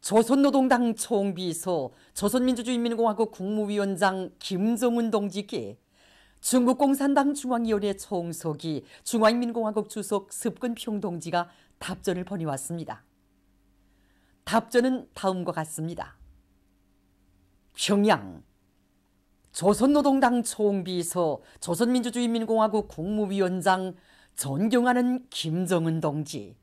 조선노동당 총비서 조선민주주의인민공화국 국무위원장 김정은 동지께 중국공산당 중앙위원회 총서기 중화인민공화국 주석 습근평 동지가 답전을 보내왔습니다. 답전은 다음과 같습니다. 평양 조선노동당 총비서 조선민주주의인민공화국 국무위원장 존경하는 김정은 동지,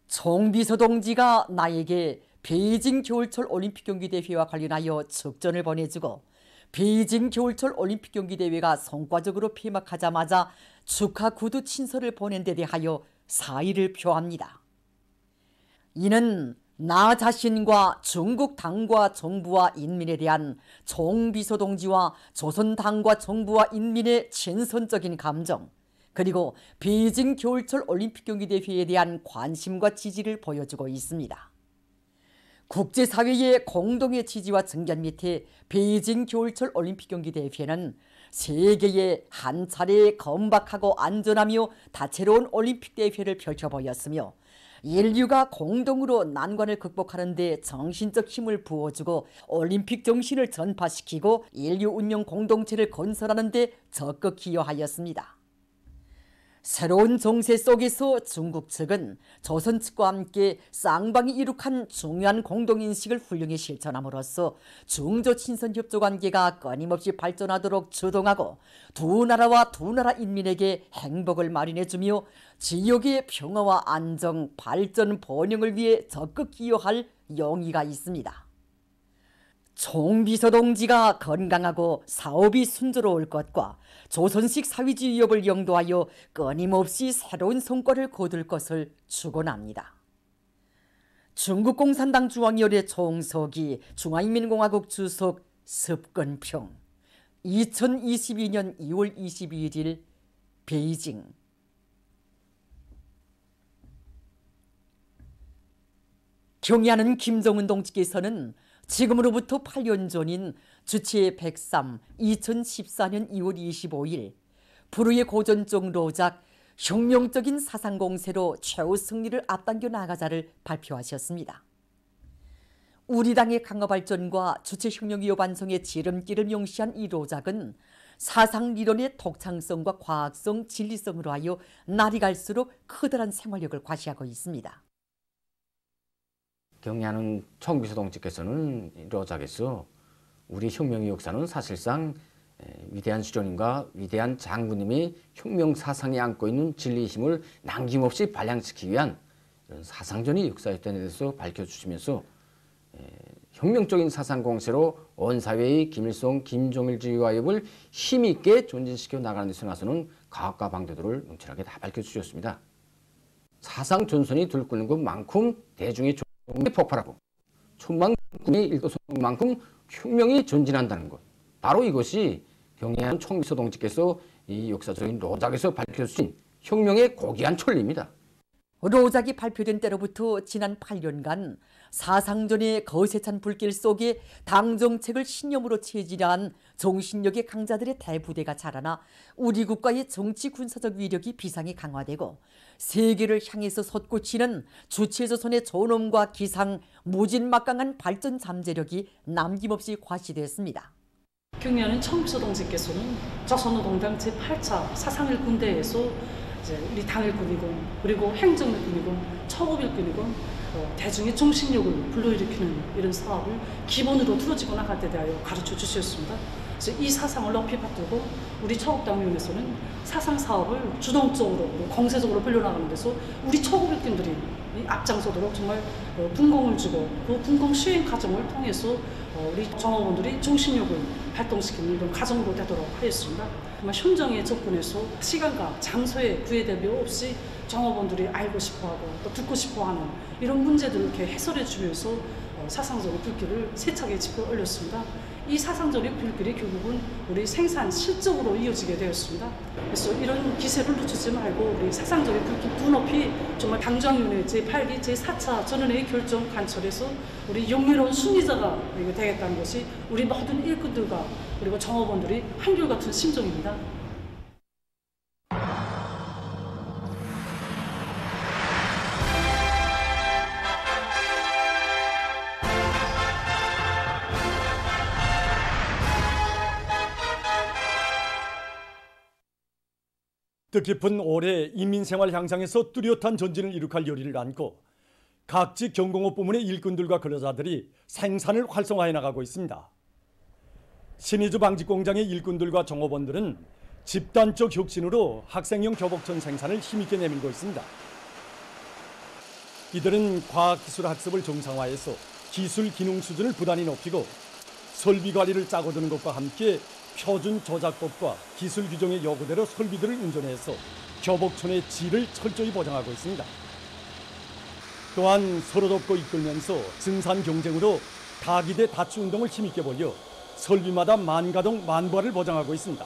총비서 동지가 나에게 베이징 겨울철 올림픽 경기대회와 관련하여 측전을 보내주고 베이징 겨울철 올림픽 경기대회가 성과적으로 폐막하자마자 축하 구두 친서를 보낸 데 대하여 사의를 표합니다. 이는 나 자신과 중국 당과 정부와 인민에 대한 총비서 동지와 조선 당과 정부와 인민의 친선적인 감정, 그리고 베이징 겨울철 올림픽 경기대회에 대한 관심과 지지를 보여주고 있습니다. 국제사회의 공동의 지지와 증견 밑에 베이징 겨울철 올림픽 경기대회는 세계에 한 차례 건박하고 안전하며 다채로운 올림픽 대회를 펼쳐보였으며 인류가 공동으로 난관을 극복하는 데 정신적 힘을 부어주고 올림픽 정신을 전파시키고 인류 운명 공동체를 건설하는 데 적극 기여하였습니다. 새로운 정세 속에서 중국 측은 조선 측과 함께 쌍방이 이룩한 중요한 공동인식을 훌륭히 실천함으로써 중조친선협조 관계가 끊임없이 발전하도록 주동하고 두 나라와 두 나라 인민에게 행복을 마련해주며 지역의 평화와 안정, 발전, 번영을 위해 적극 기여할 용의가 있습니다. 총비서 동지가 건강하고 사업이 순조로울 것과 조선식 사회주의 위협을 영도하여 끊임없이 새로운 성과를 거둘 것을 축원합니다. 중국공산당 중앙위원회 총서기 중화인민공화국 주석 습근평 2022년 2월 22일 베이징. 경의하는 김정은 동지께서는 지금으로부터 8년 전인 주체 103 2014년 2월 25일 불후의 고전적 로작 혁명적인 사상공세로 최후 승리를 앞당겨 나가자를 발표하셨습니다. 우리 당의 강화 발전과 주체혁명위협 완성의 지름길을 명시한 이 로작은 사상리론의 독창성과 과학성, 진리성으로 하여 날이 갈수록 커다란 생활력을 과시하고 있습니다. 경의하는 총비서 동지께서는 로작에서 우리 혁명의 역사는 사실상 위대한 수령님과 위대한 장군님이 혁명 사상에 안고 있는 진리의 힘을 남김없이 발양시키기 위한 이런 사상전의 역사였다는 데서 밝혀주시면서 혁명적인 사상 공세로 온 사회의 김일성, 김정일주의 와협을 힘있게 존진시켜 나가는 데서 나서는 과학과 방도들을 명철하게 다 밝혀주셨습니다. 사상 전선이 들끓는 것만큼 대중의 이 폭발하고 천만국민의 일도성만큼 혁명이 전진한다는 것, 바로 이것이 경의하는 총비서 동지께서 이 역사적인 로작에서 밝혀주신 혁명의 고귀한 천리입니다. 로작이 발표된 때로부터 지난 8년간 사상전의 거세찬 불길 속에 당정책을 신념으로 체질한 정신력의 강자들의 대부대가 자라나 우리 국가의 정치 군사적 위력이 비상이 강화되고 세계를 향해서 솟구치는 주체조선의 존엄과 기상, 무진막강한 발전 잠재력이 남김없이 과시되었습니다. 경의하는 총비서 동지께서는 조선노동당 제8차 사상일 군대에서 우리 당을 꾸미고 그리고 행정을 꾸미고 처법을 꾸미고 대중의 정신력을 불러일으키는 이런 사업을 기본으로 두어지고 나갈 때 대하여 가르쳐 주셨습니다. 그래서 이 사상을 높이 받들고 우리 처국당위원회에서는 사상 사업을 주동적으로 공세적으로 벌려나가는 데서 우리 처국일꾼들이 앞장서도록 정말 분공을 주고 그 분공 시행 과정을 통해서 우리 정업원들이 정신력을 발동시키는 이런 과정으로 되도록 하였습니다. 정말 현장에 접근해서 시간과 장소에 구애대비 없이 정업원들이 알고 싶어하고 또 듣고 싶어하는 이런 문제들을 이렇게 해설해 주면서 사상적인 불길을 세차게 짚어 올렸습니다. 이 사상적인 불길이 결국은 우리 생산 실적으로 이어지게 되었습니다. 그래서 이런 기세를 늦추지 말고 우리 사상적인 불길 두 높이 정말 당정위원회 제8기 제4차 전원회의 결정 관철에서 우리 영예로운 승리자가 되겠다는 것이 우리 모든 일꾼들과 그리고 정업원들이 한결같은 심정입니다. 뜻깊은 올해 인민생활 향상에서 뚜렷한 전진을 이룩할 요리를 안고 각지 경공업 부문의 일꾼들과 근로자들이 생산을 활성화해 나가고 있습니다. 신의주 방직공장의 일꾼들과 종업원들은 집단적 혁신으로 학생용 교복천 생산을 힘있게 내밀고 있습니다. 이들은 과학기술 학습을 정상화해서 기술 기능 수준을 부단히 높이고 설비 관리를 짜고 드는 것과 함께 표준 조작법과 기술 규정의 요구대로 설비들을 운전해서 교복천의 질을 철저히 보장하고 있습니다. 또한 서로 돕고 이끌면서 증산 경쟁으로 다기 대 다추 운동을 힘있게 벌여 설비마다 만가동 만부화를 보장하고 있습니다.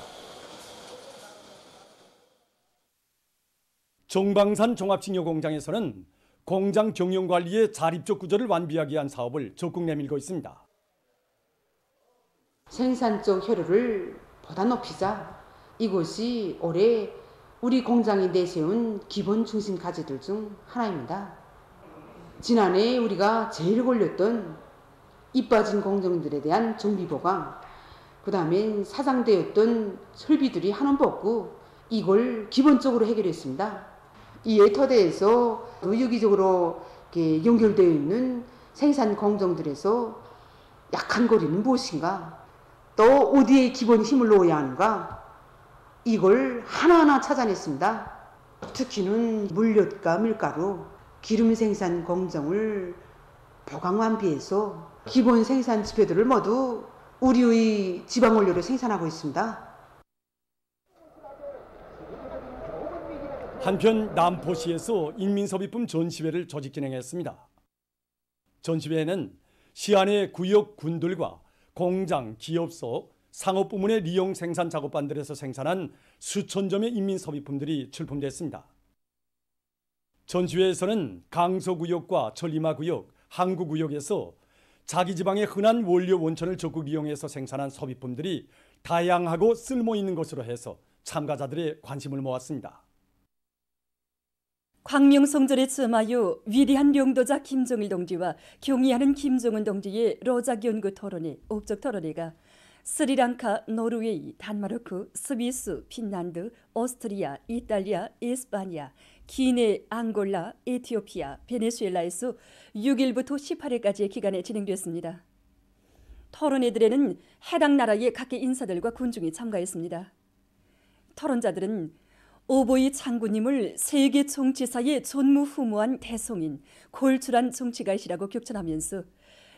정방산 종합식료공장에서는 공장 경영관리의 자립적 구조를 완비하기 위한 사업을 적극 내밀고 있습니다. 생산적 효율을 보다 높이자. 이것이 올해 우리 공장이 내세운 기본 중심 과제들 중 하나입니다. 지난해 우리가 제일 걸렸던 이 빠진 공정들에 대한 정비 보강, 그 다음에 사장되었던 설비들이 한원 뽑고 이걸 기본적으로 해결했습니다. 이에 터대에서 유기적으로 연결되어 있는 생산 공정들에서 약한 고리는 무엇인가, 또 어디에 기본 힘을 놓아야 하는가, 이걸 하나하나 찾아냈습니다. 특히는 물엿과 밀가루, 기름 생산 공정을 보강 완비해서 기본 생산 지표들을 모두 우리의 지방 원료로 생산하고 있습니다. 한편 남포시에서 인민소비품 전시회를 조직 진행했습니다. 전시회에는 시안의 구역 군들과 공장, 기업소, 상업부문의 리용 생산 작업반들에서 생산한 수천 점의 인민소비품들이 출품됐습니다. 전시회에서는 강서구역과 천리마구역, 항구구역에서 자기 지방의 흔한 원료 원천을 적극 이용해서 생산한 소비품들이 다양하고 쓸모있는 것으로 해서 참가자들의 관심을 모았습니다. 광명성전에 쯤하여 위대한 용도자 김정일 동지와 경의하는 김정은 동지의 로작 연구 토론회, 업적 토론회가 스리랑카, 노르웨이, 단마르크, 스위스, 핀란드, 오스트리아, 이탈리아, 이스파니아, 기네, 앙골라, 에티오피아, 베네수엘라에서 6일부터 18일까지의 기간에 진행됐습니다. 토론회들에는 해당 나라의 각계 인사들과 군중이 참가했습니다. 토론자들은 오보이 장군님을 세계 정치사의 전무후무한 대성인, 골출한 정치가이시라고 격찬하면서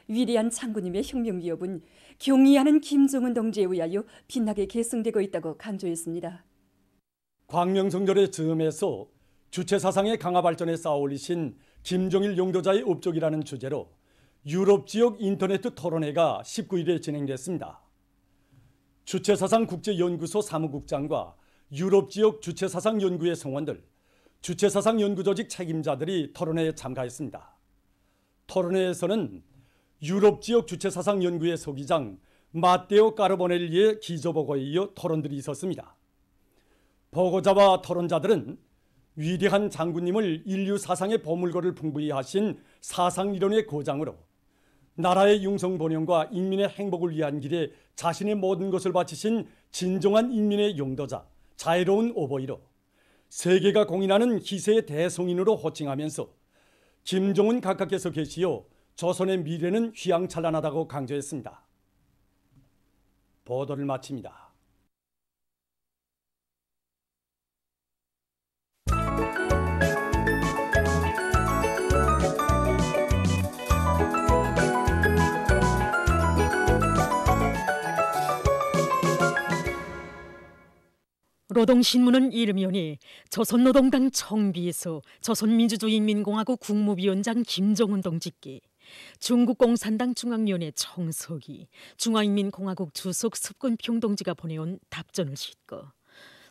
위대한 장군님의 혁명 기업은 경의하는 김정은 동지에 의하여 빛나게 계승되고 있다고 강조했습니다. 광명성전의 즈음에서 주체사상의 강화 발전에 쌓아올리신 김정일 용도자의 업적이라는 주제로 유럽 지역 인터넷 토론회가 19일에 진행됐습니다. 주체사상 국제연구소 사무국장과 유럽 지역 주체사상 연구의 성원들, 주체사상 연구조직 책임자들이 토론회에 참가했습니다. 토론회에서는 유럽 지역 주체사상 연구의 서기장 마테오 까르보넬리의 기조보고에 이어 토론들이 있었습니다. 보고자와 토론자들은 위대한 장군님을 인류 사상의 보물고를 풍부히 하신 사상이론의 고장으로 나라의 융성본영과 인민의 행복을 위한 길에 자신의 모든 것을 바치신 진정한 인민의 용도자, 자애로운 오보이로 세계가 공인하는 희세의 대성인으로 호칭하면서 김정은 각하께서 계시어 조선의 미래는 휘황찬란하다고 강조했습니다. 보도를 마칩니다. 노동신문은 이르면이 조선노동당 총비서 조선민주주의인민공화국 국무위원장 김정은 동지께 중국공산당 중앙위원회 총서기 중화인민공화국 주석 습근평 동지가 보내온 답전을 싣고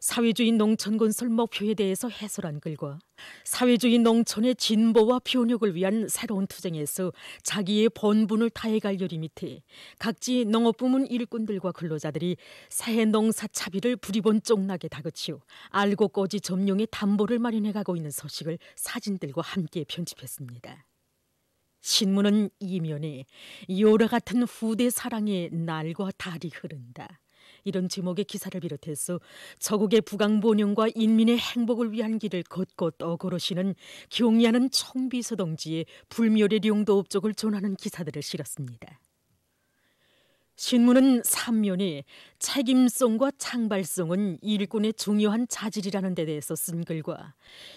사회주의 농촌 건설 목표에 대해서 해설한 글과 사회주의 농촌의 진보와 변혁을 위한 새로운 투쟁에서 자기의 본분을 다해갈 요리 밑에 각지 농업부문 일꾼들과 근로자들이 새해 농사 차비를 부리본 쪽나게 다그치어 알고 꼬지 점용의 담보를 마련해가고 있는 소식을 사진들과 함께 편집했습니다. 신문은 이면에 요라 같은 후대 사랑의 날과 달이 흐른다. 이런 제목의 기사를 비롯해서 저국의 부강본영과 인민의 행복을 위한 길을 걷고 또 걸으시는 경의하는 청비서 동지의 불멸의 용도 업적을 전하는 기사들을 실었습니다. 신문은 3면에 책임성과 창발성은 일꾼의 중요한 자질이라는 데 대해서 쓴 글과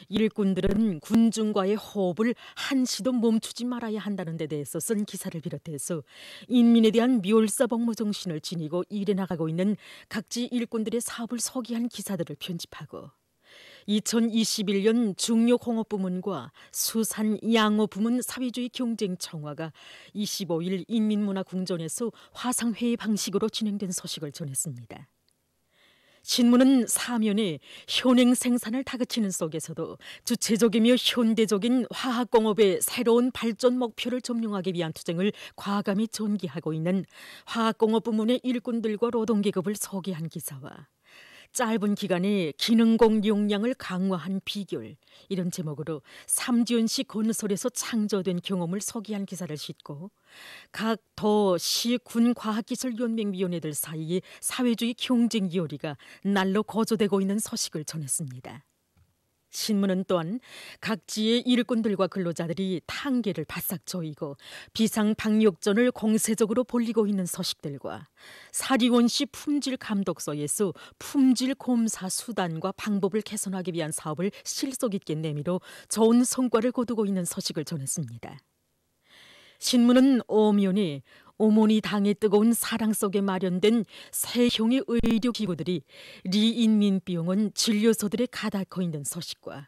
일꾼들은 군중과의 호흡을 한시도 멈추지 말아야 한다는 데 대해서 쓴 기사를 비롯해서 인민에 대한 멸사복무 정신을 지니고 일해 나가고 있는 각지 일꾼들의 사업을 소개한 기사들을 편집하고 2021년 중요공업부문과 수산양어부문 사회주의 경쟁청화가 25일 인민문화궁전에서 화상회의 방식으로 진행된 소식을 전했습니다. 신문은 사면에 현행 생산을 다그치는 속에서도 주체적이며 현대적인 화학공업의 새로운 발전 목표를 점령하기 위한 투쟁을 과감히 전개하고 있는 화학공업 부문의 일꾼들과 노동계급을 소개한 기사와 짧은 기간에 기능공 역량을 강화한 비결, 이런 제목으로 삼지연시 건설에서 창조된 경험을 소개한 기사를 싣고 각 도, 시, 군 과학기술연맹위원회들 사이에 사회주의 경쟁 요리가 날로 고조되고 있는 소식을 전했습니다. 신문은 또한 각지의 일꾼들과 근로자들이 탄계를 바싹 조이고 비상방역전을 공세적으로 벌이고 있는 소식들과 사리원시 품질감독소에서 품질검사 수단과 방법을 개선하기 위한 사업을 실속 있게 내밀어 좋은 성과를 거두고 있는 소식을 전했습니다. 신문은 오면에 어머니 당의 뜨거운 사랑 속에 마련된 세형의 의료기구들이 리인민병원 진료소들에 가득 있는 소식과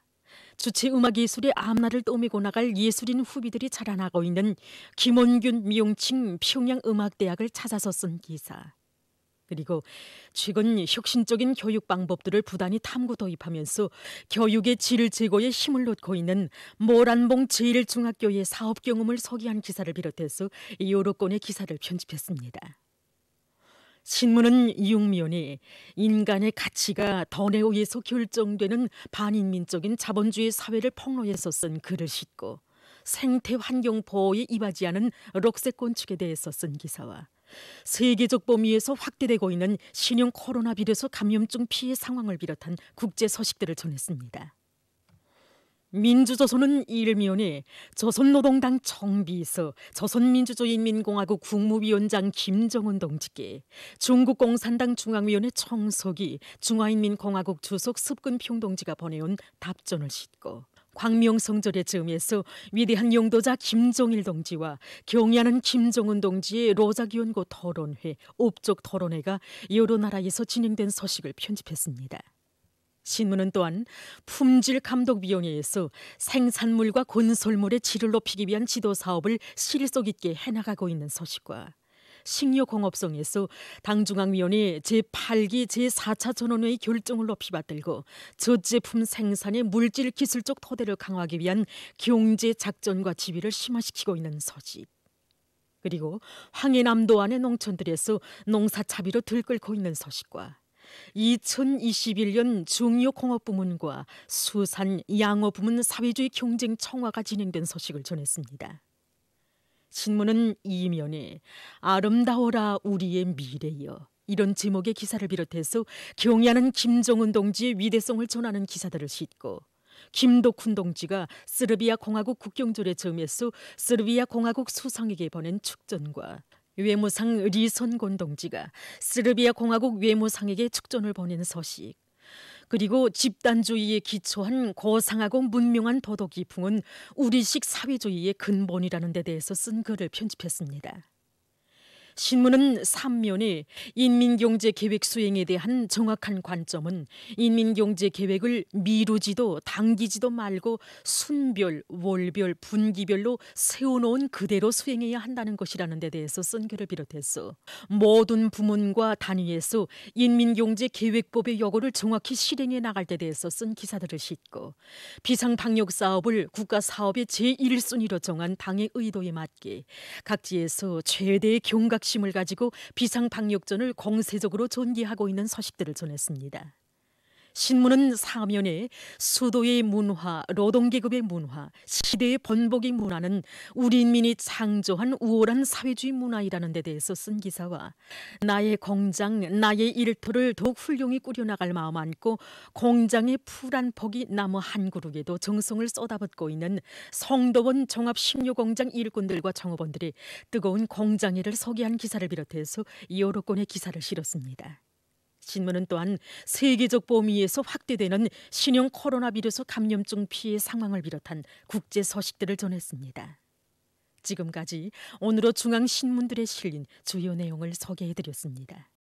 주체음악예술의 앞날을 떠밀고 나갈 예술인 후비들이 자라나고 있는 김원균 미용칭 평양음악대학을 찾아서 쓴 기사, 그리고 최근 혁신적인 교육 방법들을 부단히 탐구 도입하면서 교육의 질 제고에 힘을 놓고 있는 모란봉 제1중학교의 사업 경험을 소개한 기사를 비롯해서 여러 건의 기사를 편집했습니다. 신문은 6면에 인간의 가치가 돈에 의해서 결정되는 반인민적인 자본주의 사회를 폭로해서 쓴 글을 싣고 생태 환경 보호에 이바지하는 록색 건축에 대해서 쓴 기사와 세계적 범위에서 확대되고 있는 신형 코로나 비루스 감염증 피해 상황을 비롯한 국제 소식들을 전했습니다. 민주조선은 1면에 조선노동당 총비서 조선민주주의인민공화국 국무위원장 김정은 동지께 중국공산당 중앙위원회 총서기 중화인민공화국 주석 습근평 동지가 보내온 답전을 싣고 광명성절의 즈음에서 위대한 용도자 김정일 동지와 경의하는 김정은 동지의 로작위원고 토론회, 업적 토론회가 여러 나라에서 진행된 소식을 편집했습니다. 신문은 또한 품질감독위원회에서 생산물과 건설물의 질을 높이기 위한 지도사업을 실속 있게 해나가고 있는 소식과 식료공업성에서 당중앙위원회 제8기 제4차 전원회의 결정을 높이 받들고 젖제품 생산의 물질 기술적 토대를 강화하기 위한 경제작전과 지휘를 심화시키고 있는 소식, 그리고 황해남도 안의 농촌들에서 농사차비로 들끓고 있는 소식과 2021년 중요공업부문과 수산양어부문 사회주의 경쟁 청화가 진행된 소식을 전했습니다. 신문은 2면에 아름다워라 우리의 미래여, 이런 제목의 기사를 비롯해서 경의하는 김정은 동지의 위대성을 전하는 기사들을 싣고 김덕훈 동지가 세르비아 공화국 국경절의 즈음에서 세르비아 공화국 수상에게 보낸 축전과 외무상 리선곤 동지가 세르비아 공화국 외무상에게 축전을 보낸 소식, 그리고 집단주의에 기초한 고상하고 문명한 도덕이풍은 우리식 사회주의의 근본이라는 데 대해서 쓴 글을 편집했습니다. 신문은 3면에 인민경제계획 수행에 대한 정확한 관점은 인민경제계획을 미루지도 당기지도 말고 순별, 월별, 분기별로 세워놓은 그대로 수행해야 한다는 것이라는 데 대해서 쓴 글을 비롯해서 모든 부문과 단위에서 인민경제계획법의 요구를 정확히 실행해 나갈 데 대해서 쓴 기사들을 싣고 비상방역사업을 국가사업의 제1순위로 정한 당의 의도에 맞게 각지에서 최대의 경각 심을 가지고 비상방역전을 공세적으로 전개하고 있는 소식들을 전했습니다. 신문은 사면에 수도의 문화, 노동계급의 문화, 시대의 번복의 문화는 우리 인민이 창조한 우월한 사회주의 문화이라는 데 대해서 쓴 기사와 나의 공장, 나의 일터를 더욱 훌륭히 꾸려나갈 마음 안고 공장의 풀한 폭이 나무 한 그루에도 정성을 쏟아붓고 있는 성도원 종합식료공장 일꾼들과 종업원들의 뜨거운 공장일을 소개한 기사를 비롯해서 여러 건의 기사를 실었습니다. 신문은 또한 세계적 범위에서 확대되는 신형 코로나 비루스 감염증 피해 상황을 비롯한 국제 소식들을 전했습니다. 지금까지 오늘의 중앙신문들에 실린 주요 내용을 소개해드렸습니다.